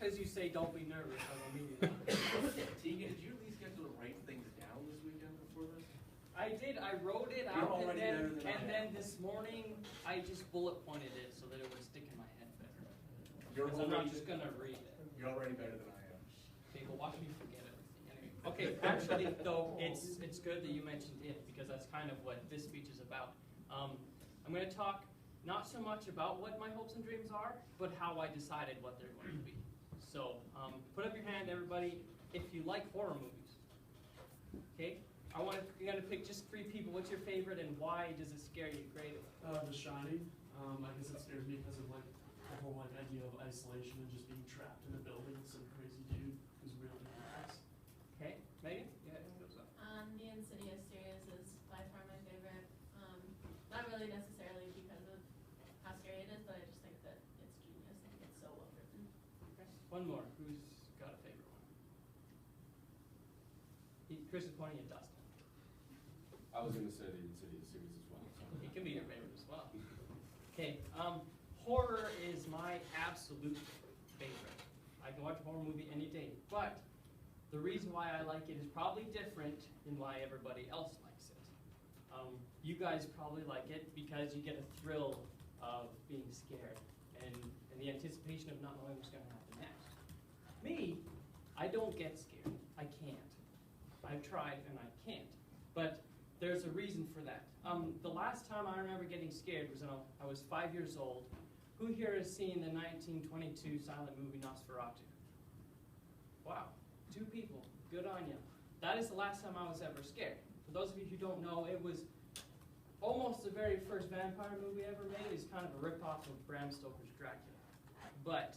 because you say don't be nervous, I don't mean you're not. Tegan, did you at least get to write things down this weekend before this? I did. I wrote it You're out, already better than I and am. then this morning I just bullet pointed it so that it would stick in my head better. You're Because I'm not already, just gonna read it. you're already better than I am. Okay, but watch me forget everything. Anyway, okay. Actually, though, it's good that you mentioned it because that's kind of what this speech is about. I'm going to talk not so much about what my hopes and dreams are, but how I decided what they're going to be. So, put up your hand, everybody, if you like horror movies. Okay. You're going to pick just 3 people. What's your favorite, and why does it scare you greatly? The Shining. I guess it scares me because of like the whole like idea of isolation and just being trapped in a building with some crazy dude who's really dangerous. Okay, Megan? Yeah, goes up. The Insidious series is by far my favorite. Not really necessarily because of how scary it is, but I just think that it's genius and it's so well written. Okay. One more. Who's got a favorite one? Chris is pointing at Dustin. I was going to say the Insidious series as well. So. He can be your favorite as well. Okay, horror is my absolute favorite. I can watch a horror movie any day, but the reason why I like it is probably different than why everybody else likes it. You guys probably like it because you get a thrill of being scared and the anticipation of not knowing what's going to happen next. Me, I don't get scared. I can't. I've tried and I can't. But there's a reason for that. The last time I remember getting scared was when I was 5 years old. Who here has seen the 1922 silent movie Nosferatu? Wow, 2 people. Good on you. That is the last time I was ever scared. For those of you who don't know, it was almost the very first vampire movie ever made. It's kind of a ripoff of Bram Stoker's Dracula. But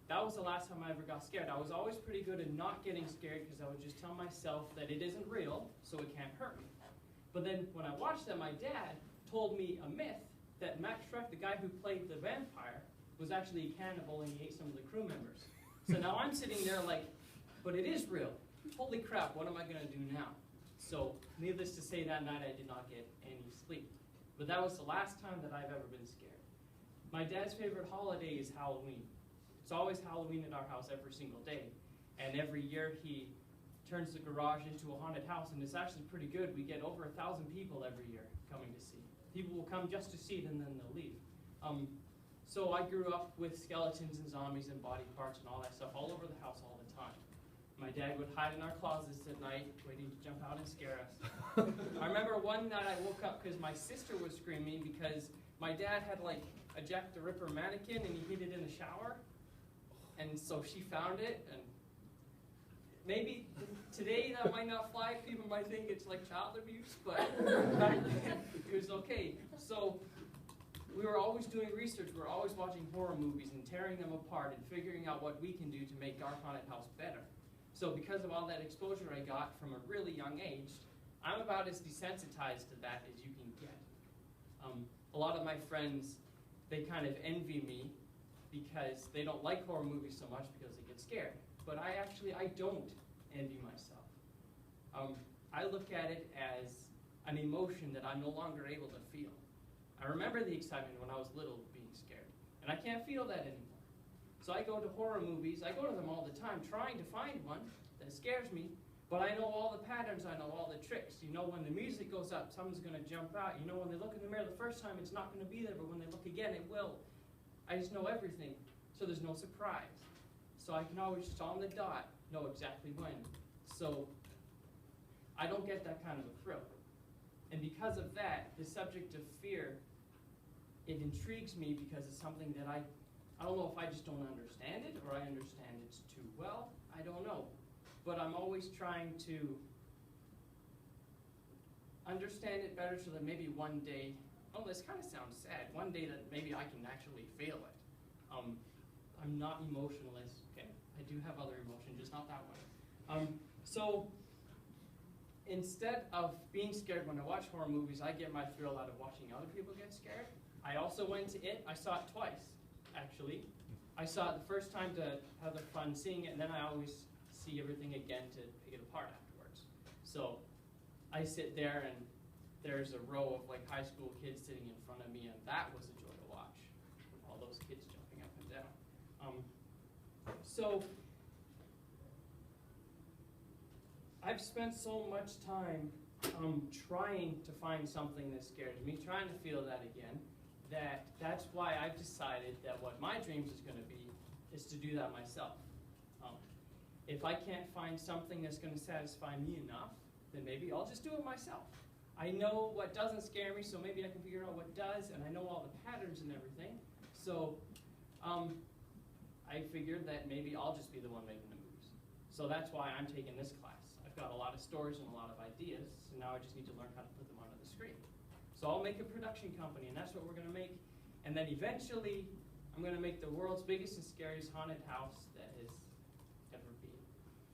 that was the last time I ever got scared. I was always pretty good at not getting scared because I would just tell myself that it isn't real, so it can't hurt me. But then when I watched that, my dad told me a myth that Max Schreck, the guy who played the vampire, was actually a cannibal and he ate some of the crew members. So now I'm sitting there like, but it is real. Holy crap, what am I going to do now? So needless to say, that night I did not get any sleep. But that was the last time that I've ever been scared. My dad's favorite holiday is Halloween. It's always Halloween at our house every single day. And every year he turns the garage into a haunted house, and it's actually pretty good. We get over 1,000 people every year coming to see. People will come just to see it and then they'll leave. So I grew up with skeletons and zombies and body parts and all that stuff all over the house all the time. My dad would hide in our closets at night, waiting to jump out and scare us. I remember one night I woke up because my sister was screaming because my dad had like a Jack the Ripper mannequin and he hid it in the shower. And so she found it, and maybe today that might not fly. People might think it's like child abuse, but back then it was okay. So we were always doing research. We were always watching horror movies and tearing them apart and figuring out what we can do to make our haunted house better. So because of all that exposure I got from a really young age, I'm about as desensitized to that as you can get. A lot of my friends, they kind of envy me because they don't like horror movies so much because they get scared. But I don't envy myself. I look at it as an emotion that I'm no longer able to feel. I remember the excitement when I was little being scared, and I can't feel that anymore. So I go to horror movies, I go to them all the time trying to find one that scares me, but I know all the patterns, I know all the tricks. You know when the music goes up, someone's going to jump out. You know when they look in the mirror the first time, it's not going to be there, but when they look again, it will. I just know everything, so there's no surprise. So I can always, just on the dot, know exactly when. So I don't get that kind of a thrill. And because of that, the subject of fear, it intrigues me because it's something that I don't know if I just don't understand it or I understand it too well. I don't know. But I'm always trying to understand it better so that maybe one day, oh, this kind of sounds sad, one day that maybe I can actually feel it. I'm not emotionless, okay? I do have other emotions, just not that one. So instead of being scared when I watch horror movies, I get my thrill out of watching other people get scared. I also went to it. I saw it twice, actually. I saw it the first time to have the fun seeing it, and then I always see everything again to pick it apart afterwards. So I sit there, and there's a row of like high school kids sitting in front of me, and that was a joy to watch. All those kids jumping up and down. So, I've spent so much time trying to find something that scares me, trying to feel that again, that's why I've decided that what my dreams is going to be is to do that myself. If I can't find something that's going to satisfy me enough, then maybe I'll just do it myself. I know what doesn't scare me, so maybe I can figure out what does, and I know all the patterns and everything. So I figured that maybe I'll just be the one making the movies. So that's why I'm taking this class. I've got a lot of stories and a lot of ideas, so now I just need to learn how to put them onto the screen. So I'll make a production company, and that's what we're going to make. And then eventually, I'm going to make the world's biggest and scariest haunted house that has ever been.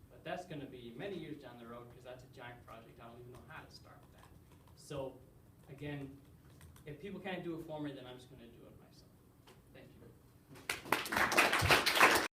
But that's going to be many years down the road, because that's a giant project. I don't even know how to start with that. So again, if people can't do it for me, then I'm just going to do it myself. Thank you.